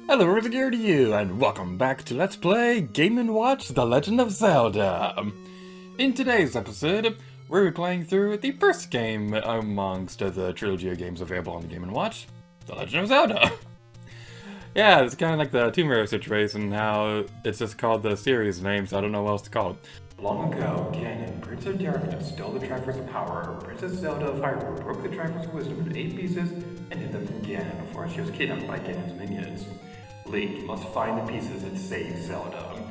Hello, what's gear to you, and welcome back to Let's Play Game & Watch The Legend of Zelda. In today's episode, we're playing through the first game amongst the trilogy of games available on the Game & Watch, The Legend of Zelda. Yeah, it's kind of like the Tomb Raider situation, how it's just called the series name, so I don't know what else to call it. Long ago, Ganon, Prince of Darkness, stole the Triforce of Power. Princess Zelda of Hyrule broke the Triforce of Wisdom into 8 pieces and hid them from Ganon before she was kidnapped by Ganon's minions. Link must find the pieces and save Zelda.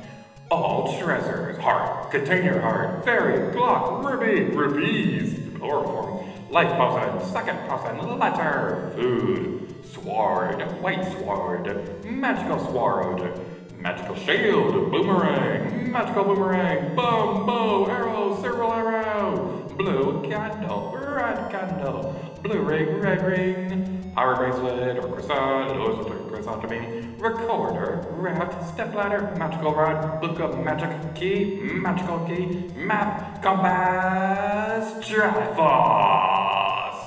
All treasures, heart, container heart, fairy, block, rubies, plural form, life potion, second potion, letter, food, sword, white sword, magical shield, boomerang, magical boomerang, bow, arrow, circle arrow, blue candle, red candle, blue ring, red ring, power bracelet, or croissant, recorder, raft, stepladder, magical rod, book of magical key, map, compass, Triforce.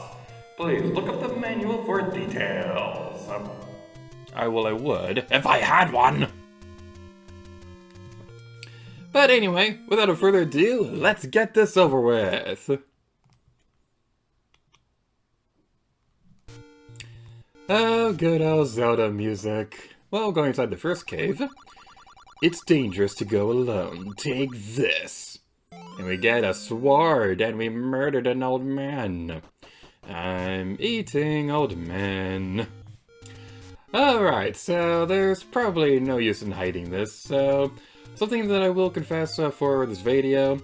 Please look up the manual for details. I would, if I had one. But anyway, without further ado, let's get this over with. Oh, good old Zelda music. Well, going inside the first cave. It's dangerous to go alone. Take this. And we get a sword, and we murdered an old man. I'm eating old men. Alright, so there's probably no use in hiding this, so something that I will confess for this video.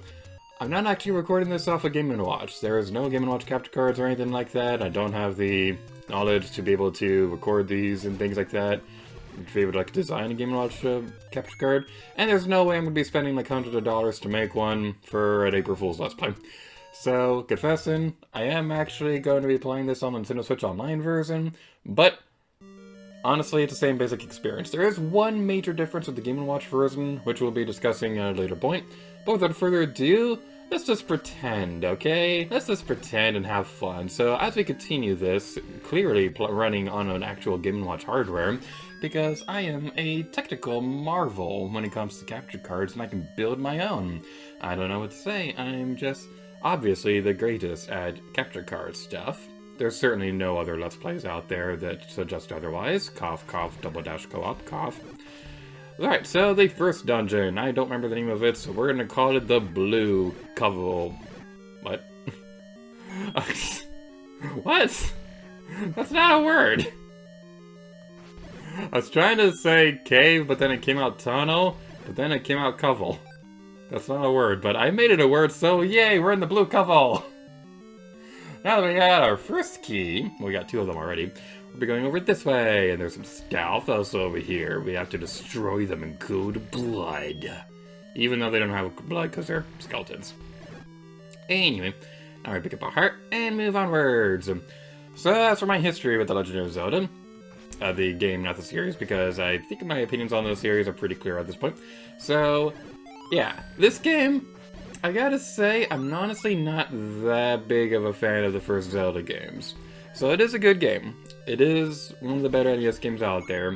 I'm not actually recording this off of Game & Watch. There is no Game & Watch capture cards or anything like that. I don't have the knowledge to be able to record these and things like that. To be able to like design a Game & Watch capture card. And there's no way I'm going to be spending like hundreds of dollars to make one for an April Fool's Let's Play. So, confessing, I am actually going to be playing this on the Nintendo Switch Online version, but honestly, it's the same basic experience. There is one major difference with the Game & Watch version, which we'll be discussing at a later point. But without further ado, let's just pretend, okay? Let's just pretend and have fun. So as we continue this, clearly running on an actual Game & Watch hardware, because I am a technical marvel when it comes to capture cards and I can build my own. I don't know what to say, I'm just obviously the greatest at capture card stuff. There's certainly no other Let's Plays out there that suggest otherwise. Cough, cough, double dash co-op, cough. Alright, so the first dungeon. I don't remember the name of it, so we're gonna call it the Blue Covel. What? What? That's not a word! I was trying to say cave, but then it came out tunnel, but then it came out covel. That's not a word, but I made it a word, so yay, we're in the Blue Covel! Now that we got our first key, well, we got 2 of them already, we'll be going over this way, and there's some stealth also over here. We have to destroy them in good blood. Even though they don't have blood because they're skeletons. Anyway, now we pick up our heart and move onwards. So that's for my history with The Legend of Zelda. The game, not the series, because I think my opinions on the series are pretty clear at this point. So, yeah, this game, I gotta say, I'm honestly not that big of a fan of the first Zelda games. So it is a good game. It is one of the better NES games out there.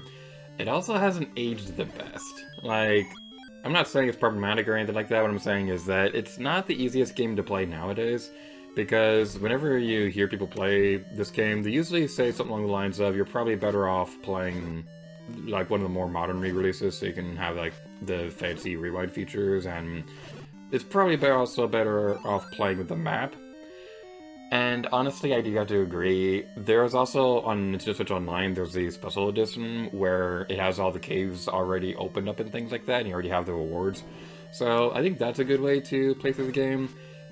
It also hasn't aged the best. Like, I'm not saying it's problematic or anything like that. What I'm saying is that it's not the easiest game to play nowadays. Because whenever you hear people play this game, they usually say something along the lines of, you're probably better off playing like one of the more modern re-releases so you can have like the fancy rewind features, and it's probably also better off playing with the map. And honestly, I do have to agree. There's also, on Nintendo Switch Online, there's the special edition where it has all the caves already opened up and things like that, and you already have the rewards. So I think that's a good way to play through the game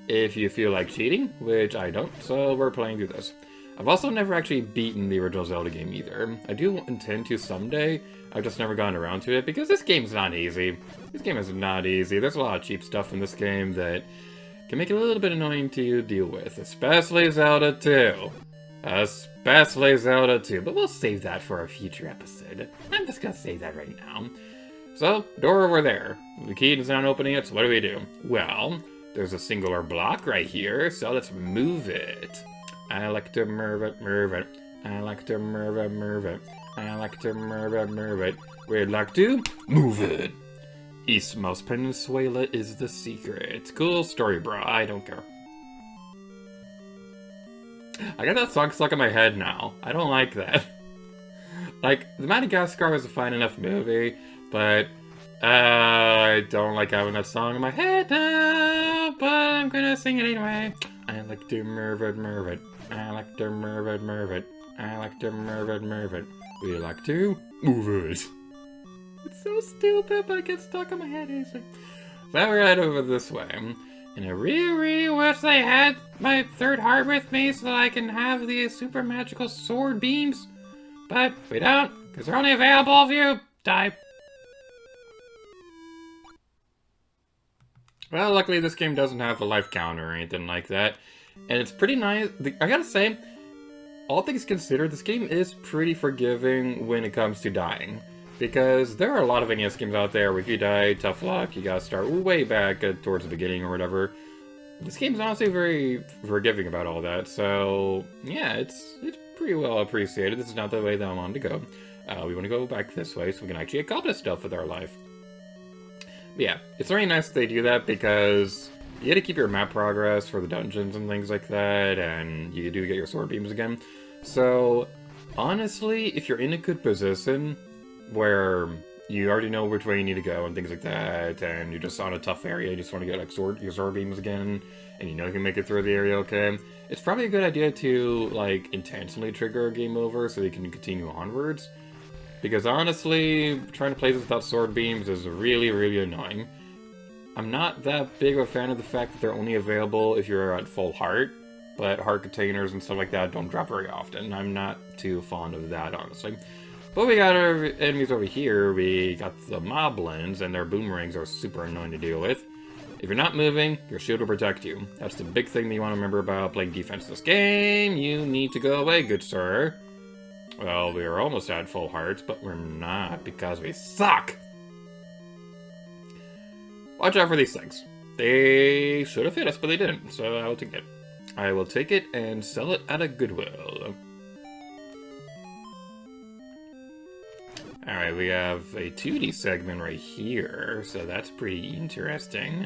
if you feel like cheating, which I don't, so we're playing through this. I've also never actually beaten the original Zelda game either. I do intend to someday. I've just never gotten around to it because this game's not easy. This game is not easy. There's a lot of cheap stuff in this game that can make it a little bit annoying to deal with, especially Zelda 2. Especially Zelda 2, but we'll save that for a future episode. I'm just gonna save that right now. So, door over there. The key is not opening it, so what do? Well, there's a singular block right here, so let's move it. I like to move it. I like to move it. I like to move it. We'd like to move it. Eastmost Peninsula is the secret. Cool story, bro. I don't care. I got that song stuck in my head now. I don't like that. Like, the Madagascar was a fine enough movie, but I don't like having that song in my head now, but I'm gonna sing it anyway. I like to move it, move it. I like to move it, move it. I like to move it, move it. We like to move it. It's so stupid, but it gets stuck in my head easily. So we're right over this way. And I really wish they had my third heart with me so that I can have these super magical sword beams. But we don't, because they're only available if you die. Well, luckily this game doesn't have a life counter or anything like that. And it's pretty nice. I gotta say, all things considered, this game is pretty forgiving when it comes to dying. Because there are a lot of NES games out there where if you die, tough luck, you gotta start way back towards the beginning or whatever. This game's honestly very forgiving about all that, so yeah, it's pretty well appreciated. This is not the way that I wanted to go. We want to go back this way so we can actually accomplish stuff with our life. But yeah, it's very nice that they do that because you gotta keep your map progress for the dungeons and things like that, and you do get your sword beams again. So, honestly, if you're in a good position, where you already know which way you need to go and things like that, and you're just on a tough area, you just want to get like your sword beams again, and you know you can make it through the area okay, it's probably a good idea to like intentionally trigger a game over so you can continue onwards. Because honestly, trying to play this without sword beams is really, really annoying. I'm not that big of a fan of the fact that they're only available if you're at full heart, but heart containers and stuff like that don't drop very often. I'm not too fond of that, honestly. But we got our enemies over here. We got the moblins, and their boomerangs are super annoying to deal with. If you're not moving, your shield will protect you. That's the big thing that you want to remember about playing defense in this game. You need to go away, good sir. Well, we are almost at full hearts, but we're not because we suck. Watch out for these things. They should have hit us, but they didn't, so I will take it. I will take it and sell it at a Goodwill. Alright, we have a 2D segment right here, so that's pretty interesting.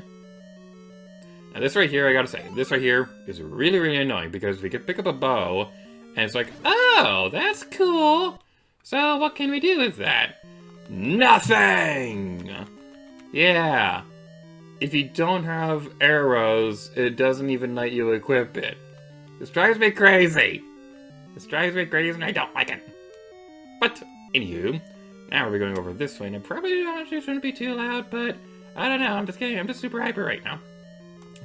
Now this right here, I gotta say, this right here is really, really annoying because we can pick up a bow, and it's like, oh, that's cool! So what can we do with that? Nothing! Yeah. If you don't have arrows, it doesn't even let you equip it. This drives me crazy! This drives me crazy and I don't like it. But, anywho, now we're going over this way, and I probably honestly shouldn't be too loud, but I don't know, I'm just super hyper right now.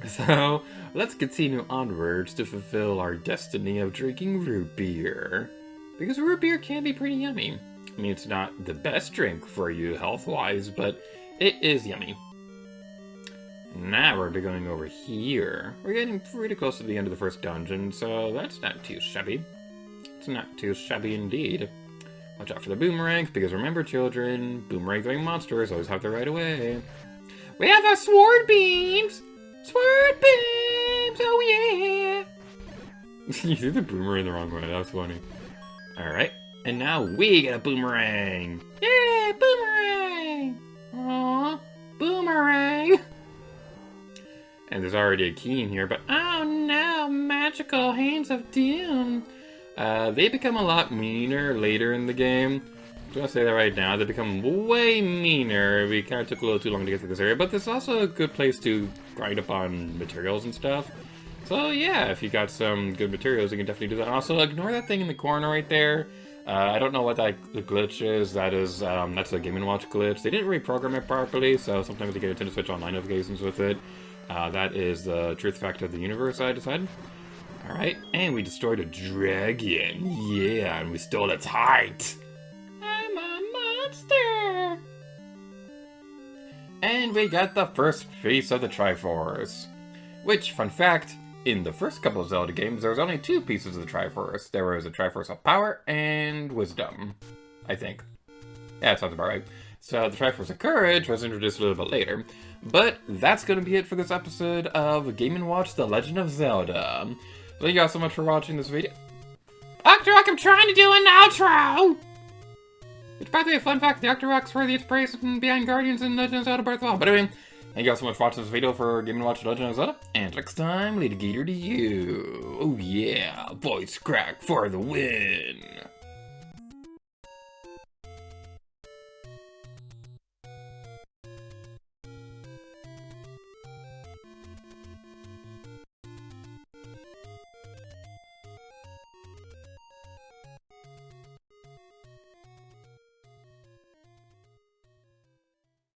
So, let's continue onwards to fulfill our destiny of drinking root beer. Because root beer can be pretty yummy. I mean, it's not the best drink for you health-wise, but it is yummy. Now we're going over here. We're getting pretty close to the end of the first dungeon, so that's not too shabby. It's not too shabby indeed. Watch out for the boomerangs, because remember, children, boomerang-throwing monsters always have to right away. We have our sword beams! Sword beams! Oh yeah! You threw the boomerang the wrong way, that was funny. Alright, and now we get a boomerang! Yay, boomerang! Aww, boomerang! And there's already a key in here, but oh no, magical hands of doom! They become a lot meaner later in the game. I'm gonna say that right now. They become way meaner. We kind of took a little too long to get to this area, but this is also a good place to grind up on materials and stuff. So yeah, if you got some good materials, you can definitely do that. Also, ignore that thing in the corner right there. I don't know what that glitch is. That's a Game & Watch glitch. They didn't reprogram it properly, so sometimes you get a Nintendo Switch Online notifications with it. That is the truth fact of the universe, I decided. Alright, and we destroyed a dragon. Yeah, and we stole its heart. I'm a monster. And we got the first piece of the Triforce. Which, fun fact, in the first couple of Zelda games, there was only two pieces of the Triforce. There was a Triforce of Power and Wisdom, I think. Yeah, that sounds about right. So the Triforce of Courage was introduced a little bit later. But that's going to be it for this episode of Game & Watch The Legend of Zelda. Thank you guys so much for watching this video. Octorok, I'm trying to do an outro! Which, by the way, fun fact, the actor rocks for the inspiration behind Guardians and Legend of Zelda Breath of the Wild. But anyway, thank you guys so much for watching this video for Game & Watch Legend of Zelda. And next time, Lady Gator to you. Oh yeah, voice crack for the win.